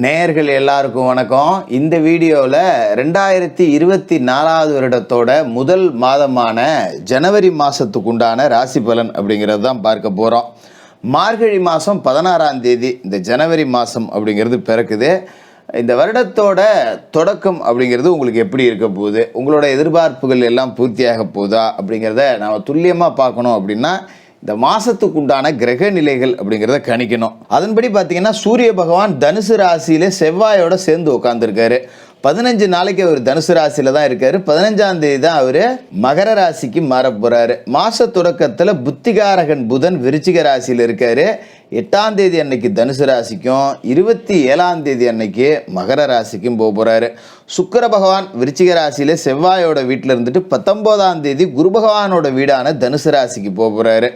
நேயர்கள் எல்லாருக்கும் வணக்கம். இந்த வீடியோவில் 2024 வருடத்தோட முதல் மாதமான ஜனவரி மாதத்துக்கு உண்டான ராசி பலன் அப்படிங்கிறது தான் பார்க்க போகிறோம். மார்கழி மாதம் 16ஆம் தேதி இந்த ஜனவரி மாதம் அப்படிங்கிறது பிறக்குது. இந்த வருடத்தோட தொடக்கம் அப்படிங்கிறது உங்களுக்கு எப்படி இருக்க போகுது, உங்களோட எதிர்பார்ப்புகள் எல்லாம் பூர்த்தியாக போகுதா அப்படிங்கிறத நாம் துல்லியமாக பார்க்கணும். அப்படின்னா இந்த மாதத்துக்கு உண்டான கிரக நிலைகள் அப்படிங்கிறத கணிக்கணும். அதன்படி பார்த்தீங்கன்னா சூரிய பகவான் தனுசு ராசியில செவ்வாயோட சேர்ந்து உட்காந்துருக்காரு. 15 நாளைக்கு அவர் தனுசு ராசியில தான் இருக்காரு. 15ஆம் தேதி தான் அவர் மகர ராசிக்கு மாற போறாரு. மாச தொடக்கத்தில் புத்திகாரகன் புதன் விருச்சிக ராசியில் இருக்காரு. 8ஆம் தேதி அன்னைக்கு தனுசு ராசிக்கும் 27ஆம் தேதி அன்னைக்கு மகர ராசிக்கும் போறாரு. சுக்கிர பகவான் விருச்சிக ராசியில செவ்வாயோட வீட்டில் இருந்துட்டு 19ஆம் தேதி குரு பகவானோட வீடான தனுசு ராசிக்கு போறாரு.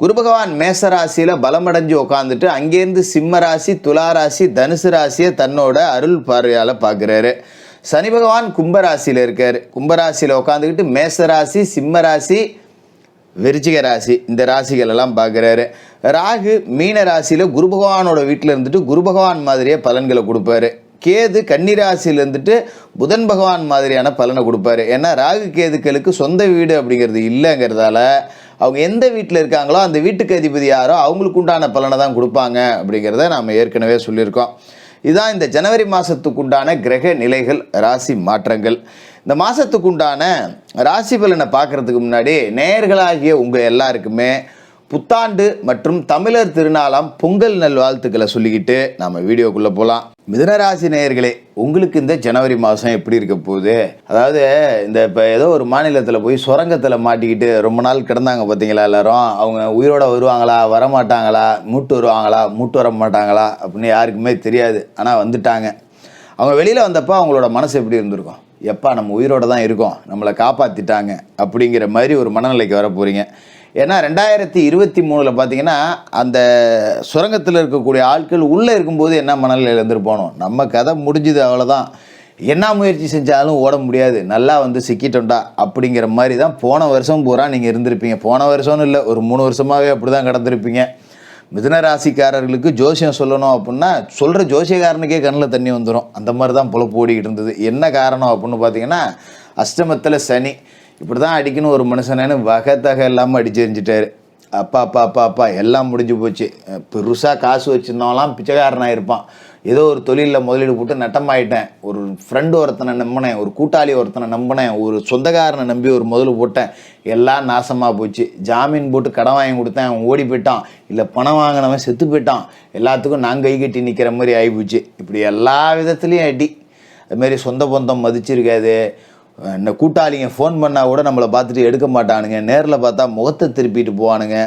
குரு பகவான் மேச ராசியில் பலமடைஞ்சு உட்காந்துட்டு அங்கேருந்து சிம்ம ராசி, துலா ராசி, தனுசு ராசியை தன்னோட அருள் பார்வையால் பார்க்குறாரு. சனி பகவான் கும்பராசியில் இருக்கார். கும்பராசியில் உட்காந்துக்கிட்டு மேச ராசி, சிம்ம ராசி, விருச்சிக ராசி இந்த ராசிகள் எல்லாம் பார்க்குறாரு. ராகு மீன ராசியில் குரு பகவானோட வீட்டில் இருந்துட்டு குரு பகவான் மாதிரியே பலன்களை கொடுப்பாரு. கேது கன்னிராசியில் இருந்துட்டு புதன் பகவான் மாதிரியான பலனை கொடுப்பாரு. ஏன்னா ராகு கேதுக்களுக்கு சொந்த வீடு அப்படிங்கிறது இல்லைங்கிறதால அவங்க எந்த வீட்டில் இருக்காங்களோ அந்த வீட்டுக்கு அதிபதி யாரோ அவங்களுக்கு உண்டான பலனை தான் கொடுப்பாங்க அப்படிங்கிறத நாம் ஏற்கனவே சொல்லியிருக்கோம். இதுதான் இந்த ஜனவரி மாதத்துக்கு உண்டான கிரக நிலைகள், ராசி மாற்றங்கள். இந்த மாதத்துக்கு உண்டான ராசி பலனை பார்க்குறதுக்கு முன்னாடி நேயர்களாகிய உங்கள் எல்லாருக்குமே புத்தாண்டு மற்றும் தமிழர் திருநாளாம் பொங்கல் நல்வாழ்த்துக்களை சொல்லிக்கிட்டு நம்ம வீடியோக்குள்ளே போகலாம். மிதுனராசி நேயர்களே, உங்களுக்கு இந்த ஜனவரி மாதம் எப்படி இருக்க போகுது? அதாவது இந்த இப்போ ஏதோ ஒரு மாநிலத்தில் போய் சுரங்கத்தில் மாட்டிக்கிட்டு ரொம்ப நாள் கிடந்தாங்க பார்த்தீங்களா எல்லாரும், அவங்க உயிரோட வருவாங்களா வரமாட்டாங்களா, மூட்டு வருவாங்களா மூட்டு வர மாட்டாங்களா அப்படின்னு யாருக்குமே தெரியாது. ஆனால் வந்துட்டாங்க. அவங்க வெளியில் வந்தப்போ அவங்களோட மனசு எப்படி இருந்திருக்கும்? எப்பா நம்ம உயிரோட தான் இருக்கோம், நம்மளை காப்பாற்றிட்டாங்க அப்படிங்கிற மாதிரி ஒரு மனநிலைக்கு வர போகிறீங்க. ஏன்னா 2023 பார்த்தீங்கன்னா அந்த சுரங்கத்தில் இருக்கக்கூடிய ஆட்கள் உள்ளே இருக்கும்போது என்ன மனநிலையில் இருந்துருப்போனோ, நம்ம கதை முடிஞ்சுது அவ்வளோதான், என்ன முயற்சி செஞ்சாலும் ஓட முடியாது, நல்லா வந்து சிக்கிட்டோண்டா அப்படிங்கிற மாதிரி தான் போன வருஷம் பூரா நீங்கள் இருந்திருப்பீங்க. போன வருஷம்னு இல்லை, ஒரு 3 வருஷமாகவே அப்படி தான் கடந்திருப்பீங்க. மிதுன ராசிக்காரர்களுக்கு ஜோசியம் சொல்லணும் அப்படின்னா சொல்கிற ஜோசியக்காரனுக்கே கண்ணில் தண்ணி வந்துடும். அந்த மாதிரி தான் பொழப்பு ஓடிக்கிட்டு இருந்தது. என்ன காரணம் அப்படின்னு பார்த்தீங்கன்னா அஷ்டமத்தில் சனி. இப்படி தான் அடிக்கணும் ஒரு மனுஷனேன்னு வகத்தக இல்லாமல் அடிச்சு எரிஞ்சிட்டாரு. அப்பா அப்பா அப்பா அப்பா எல்லாம் முடிஞ்சு போச்சு. பெருசாக காசு வச்சுருந்தவங்களாம் பிச்சைக்காரனாக இருப்பான். ஏதோ ஒரு தொழிலில் முதலீடு போட்டு நட்டமாயிட்டேன், ஒரு ஃப்ரெண்டு ஒருத்தனை நம்பினேன், ஒரு கூட்டாளி ஒருத்தனை நம்பினேன், ஒரு சொந்தக்காரனை நம்பி ஒரு முதல் போட்டேன், எல்லாம் நாசமாக போச்சு. ஜாமீன் போட்டு கடன் வாங்கி கொடுத்தேன், அவன் ஓடி போயிட்டான், இல்லை பணம் வாங்கினவன் செத்து போயிட்டான், எல்லாத்துக்கும் நான் கை கட்டி நிற்கிற மாதிரி ஆகிப்போச்சு. இப்படி எல்லா விதத்துலேயும் அடி. அதுமாரி சொந்த பந்தம் மதிச்சிருக்காது. இந்த கூட்டாளிங்க ஃபோன் பண்ணால் கூட நம்மளை பார்த்துட்டு எடுக்க மாட்டானுங்க, நேரில் பார்த்தா முகத்தை திருப்பிட்டு போவானுங்க.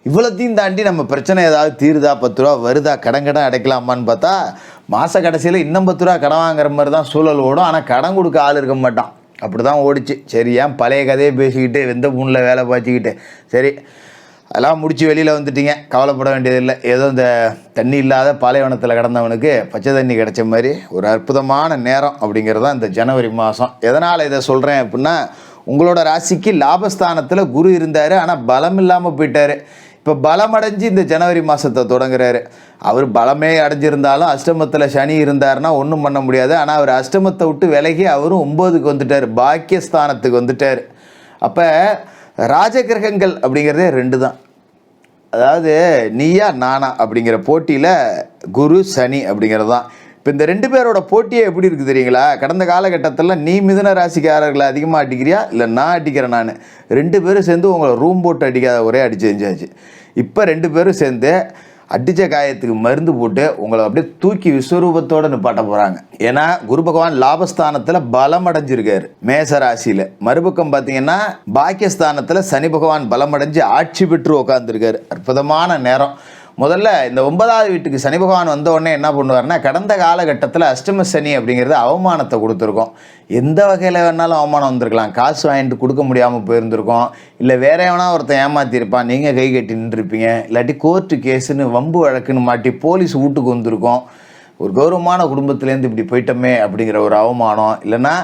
இவ்வளோத்தையும் தாண்டி நம்ம பிரச்சனை ஏதாவது தீருதா, 10 ரூபா வருதா, கடன் அடைக்கலாமான்னு பார்த்தா மாத கடைசியில் இன்னும் 10 ரூபா கடன் வாங்குற மாதிரி தான் சூழல் ஓடும். ஆனால் கடன் கொடுக்க ஆள் இருக்க மாட்டான். அப்படி தான் ஓடிச்சு. சரி, ஏன் பழைய கதையை பேசிக்கிட்டு வெந்த பூனில் வேலை பார்த்துக்கிட்டு, சரி அதெல்லாம் முடித்து வெளியில் வந்துட்டீங்க, கவலைப்பட வேண்டியதில்லை. ஏதோ இந்த தண்ணி இல்லாத பாலைவனத்தில் கிடந்தவனுக்கு பச்சை தண்ணி கிடைச்ச மாதிரி ஒரு அற்புதமான நேரம் அப்படிங்கிறது தான் இந்த ஜனவரி மாதம். எதனால் இதை சொல்கிறேன் அப்படின்னா, உங்களோட ராசிக்கு லாபஸ்தானத்தில் குரு இருந்தார், ஆனால் பலம் இல்லாமல் போயிட்டார். இப்போ பலமடைஞ்சு இந்த ஜனவரி மாதத்தை தொடங்குறாரு. அவர் பலமே அடைஞ்சிருந்தாலும் அஷ்டமத்தில் சனி இருந்தாருன்னா ஒன்றும் பண்ண முடியாது. ஆனால் அவர் அஷ்டமத்தை விட்டு விலகி அவரும் 9க்கு வந்துட்டார், பாக்கியஸ்தானத்துக்கு வந்துட்டார். அப்போ ராஜகிரகங்கள் அப்படிங்கிறதே 2 தான். அதாவது நீயா நானா அப்படிங்கிற போட்டியில் குரு சனி அப்படிங்கிறது தான். இப்போ இந்த 2 பேரோட போட்டியே எப்படி இருக்குது தெரியுங்களா? கடந்த காலகட்டத்தில் நீ மிதுன ராசிக்காரர்களை அதிகமாக அடிக்கிறியா, இல்லை நான் அடிக்கிறேன். நான் 2 பேரும் சேர்ந்து உங்களை ரூம் போட்டு அடிக்காத ஒரே அடிச்சு செஞ்சாச்சு. இப்போ 2 பேரும் சேர்ந்து அடித்த காயத்துக்கு மருந்து போட்டு உங்களை அப்படியே தூக்கி விஸ்வரூபத்தோடு நிப்பாட்ட போகிறாங்க. ஏன்னா குரு பகவான் லாபஸ்தானத்தில் பலம் அடைஞ்சிருக்காரு மேச ராசியில். மறுபக்கம் பார்த்தீங்கன்னா பாக்கியஸ்தானத்தில் சனி பகவான் பலமடைஞ்சு ஆட்சி பெற்று உட்காந்துருக்காரு. அற்புதமான நேரம். முதல்ல இந்த 9வது வீட்டுக்கு சனி பகவான் வந்த உடனே என்ன பண்ணுவார்னா, கடந்த காலகட்டத்தில் அஷ்டம சனி அப்படிங்கிறது அவமானத்தை கொடுத்துருக்கோம். எந்த வகையில் வேணாலும் அவமானம் வந்திருக்கலாம். காசு வாங்கிட்டு கொடுக்க முடியாமல் போயிருந்திருக்கோம், இல்லை வேற எவனா ஒருத்தன் ஏமாற்றிருப்பான், நீங்கள் கை கட்டி நின்றுருப்பீங்க, இல்லாட்டி கோர்ட்டு கேஸுன்னு வம்பு வழக்குன்னு மாட்டி போலீஸ் வீட்டுக்கு வந்திருக்கோம். ஒரு கௌரவமான குடும்பத்திலேருந்து இப்படி போயிட்டோமே அப்படிங்கிற ஒரு அவமானம், இல்லைன்னா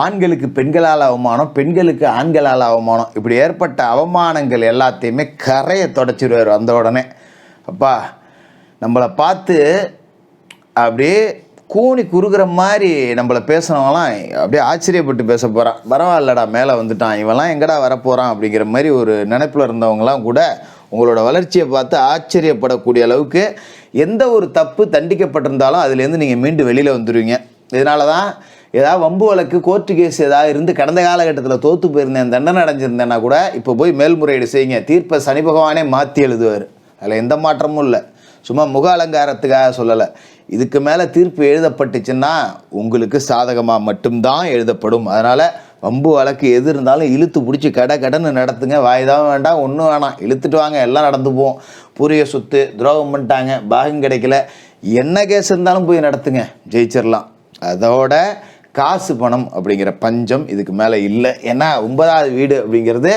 ஆண்களுக்கு பெண்களால் அவமானம், பெண்களுக்கு ஆண்களால் அவமானம், இப்படி ஏற்பட்ட அவமானங்கள் எல்லாத்தையுமே கரையை தொடச்சிடுவார். அந்த உடனே அப்பா நம்மளை பார்த்து அப்படியே கூனி குறுகிற மாதிரி நம்மளை பேசுனவங்களாம் அப்படியே ஆச்சரியப்பட்டு பேச போகிறான். பரவாயில்லடா மேலே வந்துட்டான், இவெல்லாம் எங்கடா வரப்போகிறான் அப்படிங்கிற மாதிரி ஒரு நினைப்பில் இருந்தவங்களாம் கூட உங்களோட வளர்ச்சியை பார்த்து ஆச்சரியப்படக்கூடிய அளவுக்கு எந்த ஒரு தப்பு தண்டிக்கப்பட்டிருந்தாலும் அதுலேருந்து நீங்கள் மீண்டு வெளியில் வந்துடுவீங்க. இதனால தான் ஏதாவது வம்பு வழக்கு கோர்ட்டு கேஸ் ஏதாவது இருந்து கடந்த காலகட்டத்தில் தோற்று போயிருந்தேன், தண்டனை அடைஞ்சிருந்தேன்னா கூட இப்போ போய் மேல்முறையீடு செய்யுங்க. தீர்ப்பை சனி பகவானே மாற்றி எழுதுவார். அதில் எந்த மாற்றமும் இல்லை. சும்மா முக அலங்காரத்துக்காக சொல்லலை. இதுக்கு மேலே தீர்ப்பு எழுதப்பட்டுச்சுன்னா உங்களுக்கு சாதகமாக மட்டும்தான் எழுதப்படும். அதனால் வம்பு வழக்கு எது இருந்தாலும் இழுத்து பிடிச்சி கடன்னு நடத்துங்க. வாய்தான் வேண்டாம், ஒன்றும் வேணாம், இழுத்துட்டு வாங்க, எல்லாம் நடந்து போவோம். பூரிய சொத்து துரோகம் பண்ணிட்டாங்க, பாகம் கிடைக்கல, என்ன கேஸ் இருந்தாலும் போய் நடத்துங்க, ஜெயிச்சிடலாம். அதோட காசு பணம் அப்படிங்கிற பஞ்சம் இதுக்கு மேலே இல்லை. ஏன்னா 9வது வீடு அப்படிங்கிறது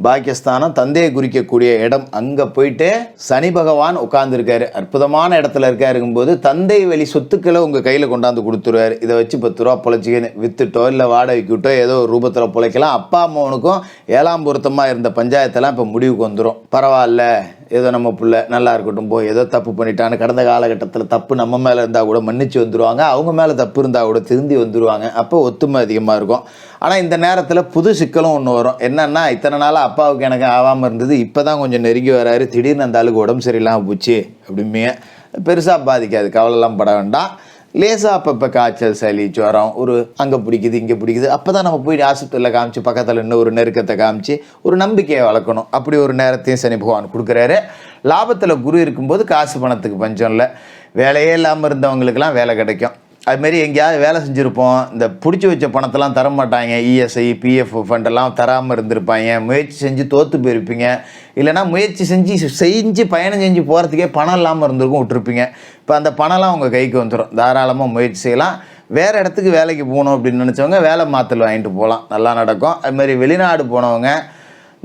பாக்கியஸ்தானம், தந்தையை குறிக்கக்கூடிய இடம். அங்கே போயிட்டு சனி பகவான் உட்கார்ந்துருக்காரு, அற்புதமான இடத்துல இருக்காருங்கும்போது தந்தை வழி சொத்துக்களை உங்கள் கையில் கொண்டாந்து கொடுத்துருவார். இதை வச்சு 10 ரூபா பொழைச்சிக்கன்னு விற்றுட்டோ இல்லை வாடகைக்கு விட்டோ ஏதோ ஒரு ரூபத்தில் பொழைக்கலாம். அப்பா அம்மாவனுக்கும் 7ஆம் பொருத்தமாக இருந்த பஞ்சாயத்தெல்லாம் இப்போ முடிவுக்கு வந்துடும். பரவாயில்ல, ஏதோ நம்ம பிள்ளை நல்லா இருக்கட்டும், போய் ஏதோ தப்பு பண்ணிட்டான்னு கடந்த காலகட்டத்தில் தப்பு நம்ம மேலே இருந்தால் கூட மன்னிச்சு வந்துடுவாங்க, அவங்க மேலே தப்பு இருந்தால் கூட திருந்தி வந்துடுவாங்க. அப்போ ஒத்துமை அதிகமாக இருக்கும். ஆனால் இந்த நேரத்தில் புது சிக்கலும் ஒன்று வரும். என்னென்னா, இத்தனை நாளாக அப்பாவுக்கு எனக்கு ஆகாமல் இருந்தது, இப்போ தான் கொஞ்சம் நெருங்கி வராரு, திடீர்னு அந்த ஆளுக்கு உடம்பு சரியில்லாமல் போச்சு அப்படிமே. பெருசாக பாதிக்காது, கவலைலாம் பட வேண்டாம். லேசாக அப்பப்போ காய்ச்சல், சளி, ஜுரம், ஒரு அங்கே பிடிக்குது இங்கே பிடிக்குது, அப்போ தான் நம்ம போய் ஆஸ்பத்திரியில் காமிச்சு பக்கத்தில் இன்னும் ஒரு நெருக்கத்தை காமிச்சு ஒரு நம்பிக்கையை வளர்க்கணும். அப்படி ஒரு நேரத்தையும் சனி பகவான் கொடுக்குறாரு. லாபத்தில் குரு இருக்கும்போது காசு பணத்துக்கு பஞ்சம் இல்லை. வேலையே இல்லாமல் இருந்தவங்களுக்கெல்லாம் வேலை கிடைக்கும். அதுமாரி எங்கேயாவது வேலை செஞ்சுருப்போம், இந்த பிடிச்சி வச்ச பணத்தெல்லாம் தரமாட்டாங்க, இஎஸ்ஐ பிஎஃப் ஃபண்டெல்லாம் தராமல் இருந்திருப்பாங்க, முயற்சி செஞ்சு தோற்று போயிருப்பீங்க, இல்லைனா முயற்சி செஞ்சு பயணம் செஞ்சு போகிறதுக்கே பணம் இல்லாமல் இருந்திருக்கும், விட்டுருப்பீங்க. இப்போ அந்த பணம்லாம் உங்கள் கைக்கு வந்துடும். தாராளமாக முயற்சி செய்யலாம். வேறு இடத்துக்கு வேலைக்கு போகணும் அப்படின்னு நினச்சவங்க வேலை மாற்றல் வாங்கிட்டு போகலாம், நல்லா நடக்கும். அதுமாதிரி வெளிநாடு போனவங்க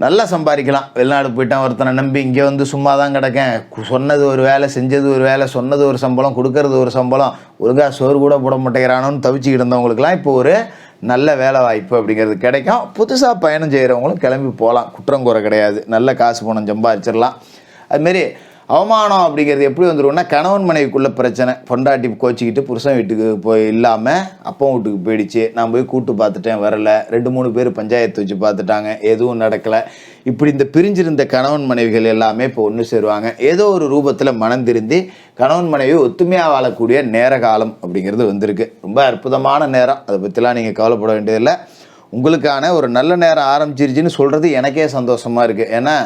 நல்லா சம்பாதிக்கலாம். வெளிநாடு போயிட்டான் ஒருத்தனை நம்பி இங்கே வந்து சும்மா தான் கிடக்கேன், சொன்னது ஒரு வேலை, செஞ்சது ஒரு வேலை, சொன்னது ஒரு சம்பளம், கொடுக்கறது ஒரு சம்பளம், ஒழுங்காக சோறு கூட போட மாட்டேங்கிறானோன்னு தவிச்சிக்கிட்டு இருந்தவங்களுக்குலாம் இப்போ ஒரு நல்ல வேலை வாய்ப்பு அப்படிங்கிறது கிடைக்கும். புதுசாக பயணம் செய்கிறவங்களும் கிளம்பி போகலாம், குற்றம் கூற கிடையாது, நல்ல காசு பணம் சம்பாதிச்சிடலாம். அதுமாரி அவமானம் அப்படிங்கிறது எப்படி வந்துடும்னா, கணவன் மனைவிக்குள்ளே பிரச்சனை, பொண்டாட்டி கோச்சிக்கிட்டு புருஷன் வீட்டுக்கு போய் இல்லாமல் அப்பா வீட்டுக்கு போயிடுச்சு, நான் போய் கூட்டு பார்த்துட்டேன் வரல, 2-3 பேர் பஞ்சாயத்து வச்சு பார்த்துட்டாங்க, எதுவும் நடக்கலை. இப்படி இந்த பிரிஞ்சிருந்த கணவன் மனைவிகள் எல்லாமே இப்போ ஒன்று சேருவாங்க. ஏதோ ஒரு ரூபத்தில் மனம் திருந்தி கணவன் மனைவி ஒத்துமையாக வாழக்கூடிய நேர காலம் அப்படிங்கிறது வந்திருக்கு. ரொம்ப அற்புதமான நேரம், அதை பற்றிலாம் நீங்கள் கவலைப்பட வேண்டியதில்லை. உங்களுக்கான ஒரு நல்ல நேரம் ஆரம்பிச்சிருச்சுன்னு சொல்கிறது எனக்கே சந்தோஷமாக இருக்குது. ஏன்னா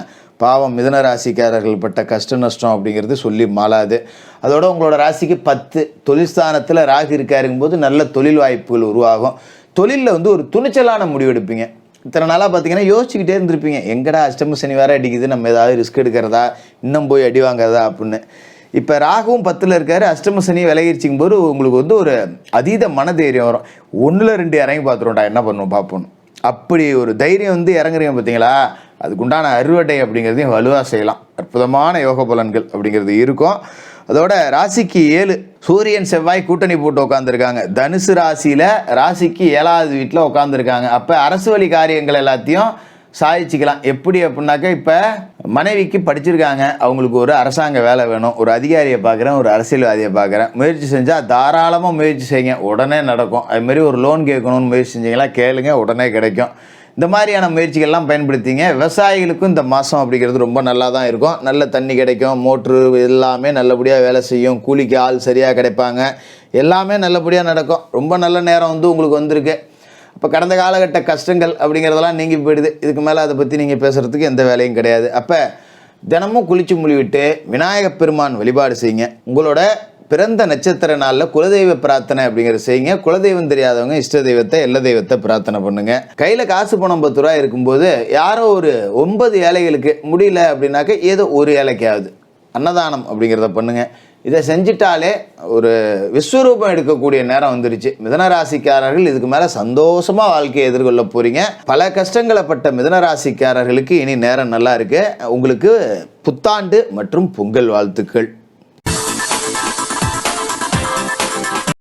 பாவம் மிதுன ராசிக்காரர்கள் பட்ட கஷ்ட நஷ்டம் அப்படிங்கிறது சொல்லி மாளாது. அதோட உங்களோட ராசிக்கு 10 தொழில் ஸ்தானத்தில் ராகு இருக்காருங்கும்போது நல்ல தொழில் வாய்ப்புகள் உருவாகும். தொழிலில் ஒரு துணிச்சலான முடிவெடுப்பீங்க. இத்தனை நாளாக பார்த்தீங்கன்னா யோசிச்சுக்கிட்டே இருந்திருப்பீங்க, எங்கடா அஷ்டம சனி வேறு அடிக்குது, நம்ம ஏதாவது ரிஸ்க் எடுக்கிறதா, இன்னும் போய் அடி வாங்கிறதா அப்படின்னு. இப்போ ராகுவும் 10ல் இருக்காரு, அஷ்டம சனி விலகிருச்சிக்கும் போது உங்களுக்கு ஒரு அதீத மனதைரியம் வரும். 1ல் 2 இறங்கி பார்த்துருவோம்டா, என்ன பண்ணுவோம் பார்ப்போம், அப்படி ஒரு தைரியம் இறங்குறீங்க பார்த்தீங்களா. அதுக்குண்டான அறுவடை அப்படிங்கிறதையும் வலுவாக செய்யலாம். அற்புதமான யோக பலன்கள் அப்படிங்கிறது இருக்கும். அதோட ராசிக்கு 7 சூரியன் செவ்வாய் கூட்டணி போட்டு உட்காந்துருக்காங்க. தனுசு ராசியில் ராசிக்கு 7வது வீட்டில் உட்காந்துருக்காங்க. அப்போ அரசு வழி காரியங்கள் எல்லாத்தையும் சாதிச்சுக்கலாம். எப்படி அப்படின்னாக்கா, இப்போ மனைவிக்கு படிச்சிருக்காங்க, அவங்களுக்கு ஒரு அரசாங்க வேலை வேணும், ஒரு அதிகாரியை பார்க்குறேன், ஒரு அரசியல்வாதியை பார்க்குறேன், முயற்சி செஞ்சால் தாராளமாக முயற்சி செய்யுங்க, உடனே நடக்கும். அதுமாரி ஒரு லோன் கேட்கணும்னு முயற்சி செஞ்சீங்களா, கேளுங்க, உடனே கிடைக்கும். இந்த மாதிரியான முயற்சிகள்லாம் பயன்படுத்திங்க. விவசாயிகளுக்கும் இந்த மாதம் அப்படிங்கிறது ரொம்ப நல்லா தான் இருக்கும். நல்ல தண்ணி கிடைக்கும், மோட்ரு எல்லாமே நல்லபடியாக வேலை செய்யும், கூலிக்கு ஆள் சரியாக கிடைப்பாங்க, எல்லாமே நல்லபடியாக நடக்கும். ரொம்ப நல்ல நேரம் உங்களுக்கு வந்திருக்கு. இப்போ கடந்த காலகட்ட கஷ்டங்கள் அப்படிங்கிறதெல்லாம் நீங்கி போயிடுது. இதுக்கு மேலே அதை பற்றி நீங்கள் பேசுகிறதுக்கு எந்த வேலையும் கிடையாது. அப்போ தினமும் குளிச்சு மொழிவிட்டு விநாயகப் பெருமான் வழிபாடு செய்யுங்க. உங்களோட பிறந்த நட்சத்திர நாளில் குலதெய்வ பிரார்த்தனை அப்படிங்கிறத செய்யுங்க. குலதெய்வம் தெரியாதவங்க இஷ்ட தெய்வத்தை, எல்ல தெய்வத்தை பிரார்த்தனை பண்ணுங்க. கையில் காசு பணம் 10 ரூபா இருக்கும்போது யாரோ ஒரு 9 ஏழைகளுக்கு முடியல அப்படின்னாக்க ஏதோ ஒரு ஏழைக்காவது அன்னதானம் அப்படிங்கிறத பண்ணுங்க. இதை செஞ்சிட்டாலே ஒரு விஸ்வரூபம் எடுக்கக்கூடிய நேரம் வந்துருச்சு. மிதனராசிக்காரர்கள் இதுக்கு மேலே சந்தோஷமாக வாழ்க்கையை எதிர்கொள்ள போகிறீங்க. பல கஷ்டங்களை பட்ட மிதனராசிக்காரர்களுக்கு இனி நேரம் நல்லா இருக்கு. உங்களுக்கு புத்தாண்டு மற்றும் பொங்கல் வாழ்த்துக்கள்.